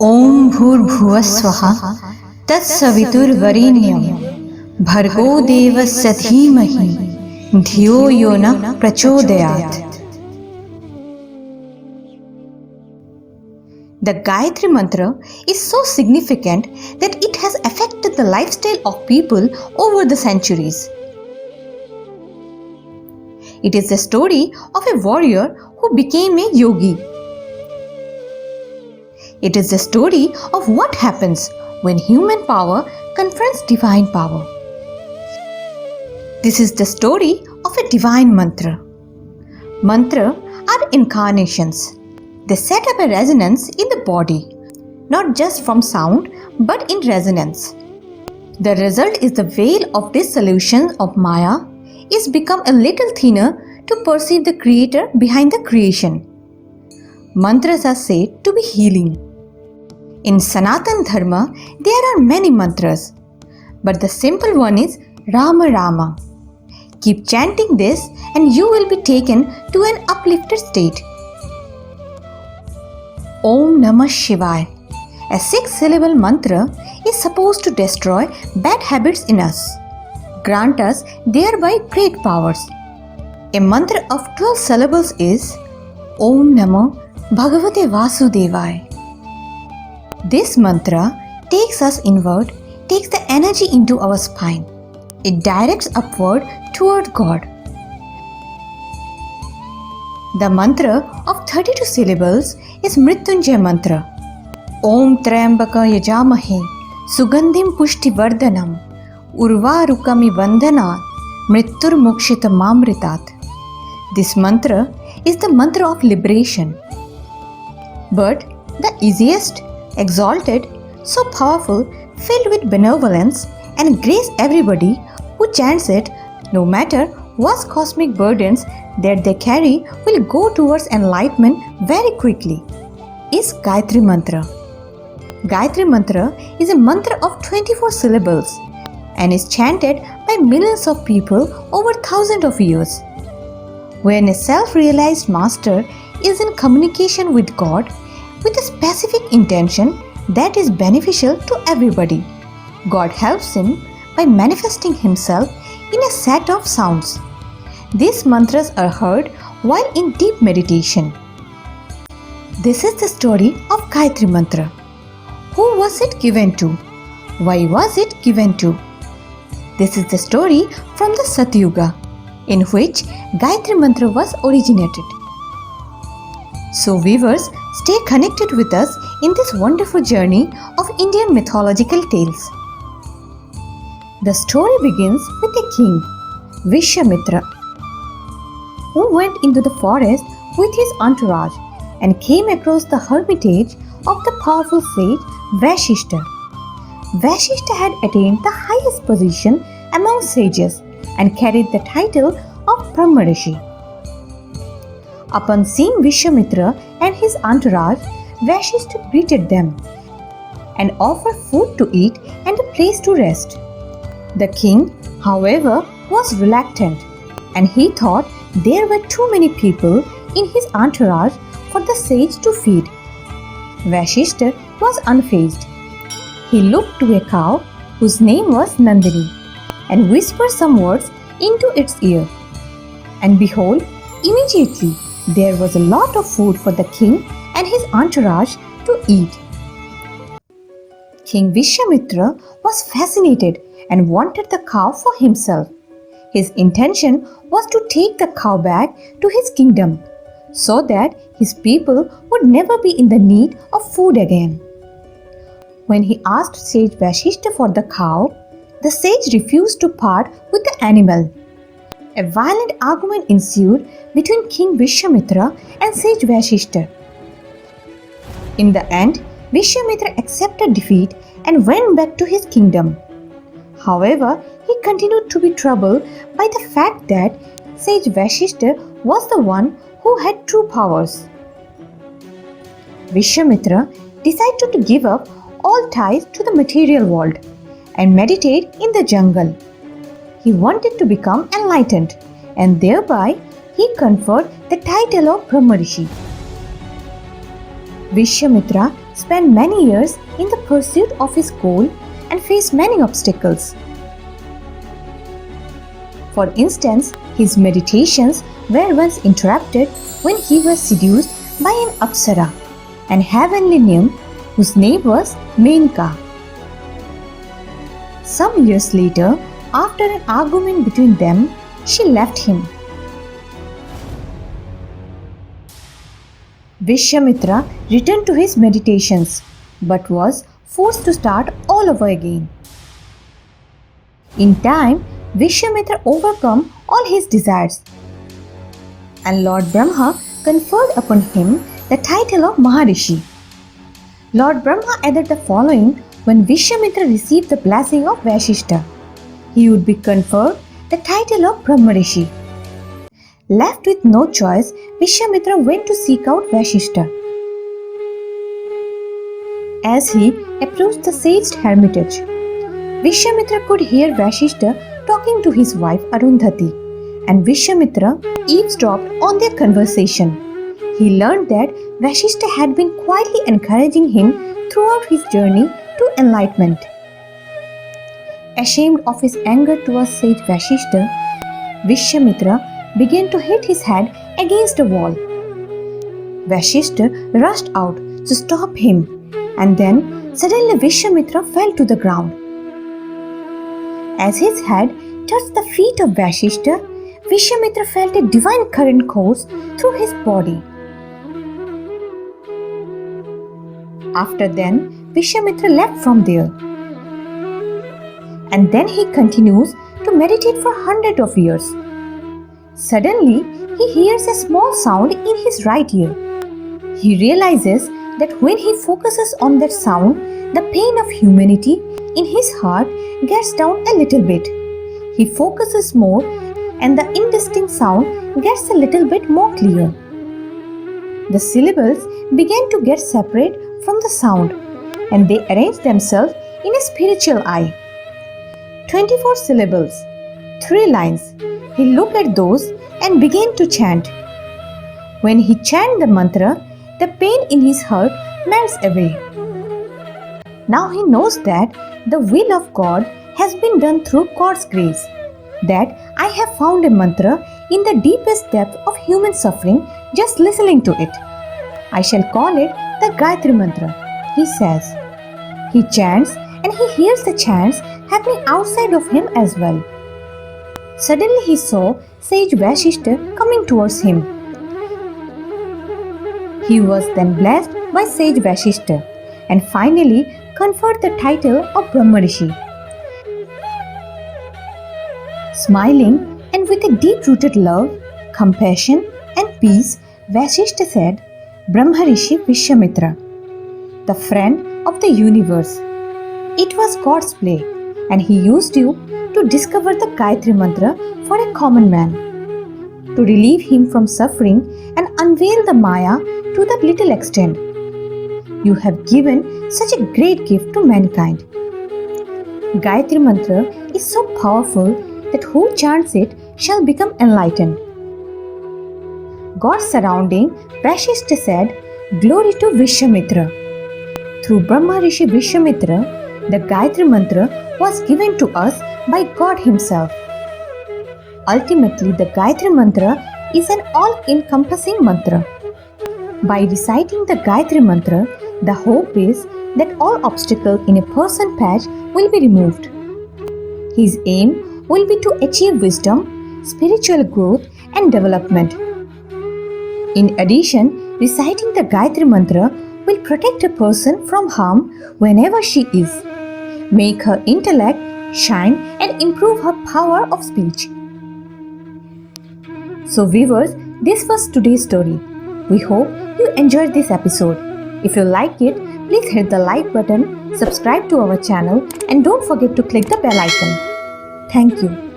ओम भूर्भुवः स्वः तत्सवितुर्वरेण्यं भर्गो देवस्य धीमहि धियो यो न प्रचोदयात्. The Gayatri Mantra is so significant that it has affected the lifestyle of people over the centuries. It is the story of a warrior who became a yogi. It is the story of what happens when human power confronts divine power. This is the story of a divine mantra. Mantra are incarnations. They set up a resonance in the body, not just from sound but in resonance. The result is the veil of dissolution of Maya is become a little thinner to perceive the creator behind the creation. Mantras are said to be healing. In Sanatan Dharma, there are many mantras, but the simple one is Rama Rama. Keep chanting this and you will be taken to an uplifted state. Om Namah Shivaya, a 6-syllable mantra, is supposed to destroy bad habits in us, grant us thereby great powers. A mantra of 12 syllables is Om Namah Bhagavate Vasudevaya. This mantra takes us inward, takes the energy into our spine. It directs upward toward God. The mantra of 32 syllables is Mrityunjay mantra. Om Trayambaka Yajamahe Sugandhim Pushti Vardhanam Urvarukami Vandhanat Mrittur Mokshita Mamritat. This mantra is the mantra of liberation. But the easiest, exalted, so powerful, filled with benevolence and grace, everybody who chants it, no matter what cosmic burdens that they carry, will go towards enlightenment very quickly, is Gayatri Mantra. Gayatri Mantra is a mantra of 24 syllables and is chanted by millions of people over thousands of years. When a self-realized master is in communication with God with a specific intention that is beneficial to everybody, God helps him by manifesting himself in a set of sounds. These mantras are heard while in deep meditation. This is the story of Gayatri Mantra. Who was it given to? Why was it given to? This is the story from the Satyuga, in which Gayatri Mantra was originated. So viewers, stay connected with us in this wonderful journey of Indian mythological tales. The story begins with a king, Vishyamitra, who went into the forest with his entourage and came across the hermitage of the powerful sage Vashishta. Vashishta had attained the highest position among sages and carried the title of Brahmarishi. Upon seeing Vishyamitra and his entourage, Vashishta greeted them and offered food to eat and a place to rest. The king, however, was reluctant, and he thought there were too many people in his entourage for the sage to feed. Vashishta was unfazed. He looked to a cow whose name was Nandini and whispered some words into its ear. And behold, immediately there was a lot of food for the king and his entourage to eat. King Vishyamitra was fascinated and wanted the cow for himself. His intention was to take the cow back to his kingdom so that his people would never be in the need of food again. When he asked sage Vashishta for the cow, the sage refused to part with the animal. A violent argument ensued between King Vishyamitra and sage Vashishta. In the end, Vishyamitra accepted defeat and went back to his kingdom. However, he continued to be troubled by the fact that sage Vashishta was the one who had true powers. Vishyamitra decided to give up all ties to the material world and meditate in the jungle. He wanted to become enlightened, and thereby he conferred the title of Brahmarishi. Vishyamitra spent many years in the pursuit of his goal and faced many obstacles. For instance, his meditations were once interrupted when he was seduced by an Apsara, an heavenly nymph whose name was Menka. Some years later, after an argument between them, she left him. Vishwamitra returned to his meditations but was forced to start all over again. In time, Vishwamitra overcame all his desires, and Lord Brahma conferred upon him the title of Maharishi. Lord Brahma added the following when Vishwamitra received the blessing of Vasishtha. He would be conferred the title of Brahmarishi. Left with no choice, Vishwamitra went to seek out Vasishtha. As he approached the saged hermitage, Vishwamitra could hear Vasishtha talking to his wife Arundhati, and Vishwamitra eavesdropped on their conversation. He learned that Vasishtha had been quietly encouraging him throughout his journey to enlightenment. Ashamed of his anger towards sage Vasishtha, Vishwamitra began to hit his head against a wall. Vasishtha rushed out to stop him, and then suddenly Vishwamitra fell to the ground. As his head touched the feet of Vasishtha, Vishwamitra felt a divine current course through his body. After then, Vishwamitra left from there. And then he continues to meditate for hundreds of years. Suddenly, he hears a small sound in his right ear. He realizes that when he focuses on that sound, the pain of humanity in his heart gets down a little bit. He focuses more and the indistinct sound gets a little bit more clear. The syllables begin to get separate from the sound and they arrange themselves in a spiritual eye. 24 syllables, 3 lines. He looked at those and began to chant. When he chanted the mantra, the pain in his heart melts away. Now he knows that the will of God has been done through God's grace, that I have found a mantra in the deepest depth of human suffering just listening to it. I shall call it the Gayatri Mantra, he says. He chants and he hears the chants happening outside of him as well. Suddenly he saw sage Vasishtha coming towards him. He was then blessed by sage Vasishtha and finally conferred the title of Brahmarishi. Smiling and with a deep-rooted love, compassion and peace, Vasishtha said, Brahmarishi Vishwamitra, the friend of the universe. It was God's play and he used you to discover the Gayatri Mantra for a common man, to relieve him from suffering and unveil the Maya to that little extent. You have given such a great gift to mankind. Gayatri Mantra is so powerful that who chants it shall become enlightened. God surrounding Vasishtha said, Glory to Vishwamitra. Through Brahma Rishi Vishwamitra, the Gayatri Mantra was given to us by God Himself. Ultimately, the Gayatri Mantra is an all-encompassing mantra. By reciting the Gayatri Mantra, the hope is that all obstacles in a person's path will be removed. His aim will be to achieve wisdom, spiritual growth and development. In addition, reciting the Gayatri Mantra will protect a person from harm whenever she is, make her intellect shine and improve her power of speech. So viewers, this was today's story. We hope you enjoyed this episode. If you like it, please hit the like button, subscribe to our channel and don't forget to click the bell icon. Thank you.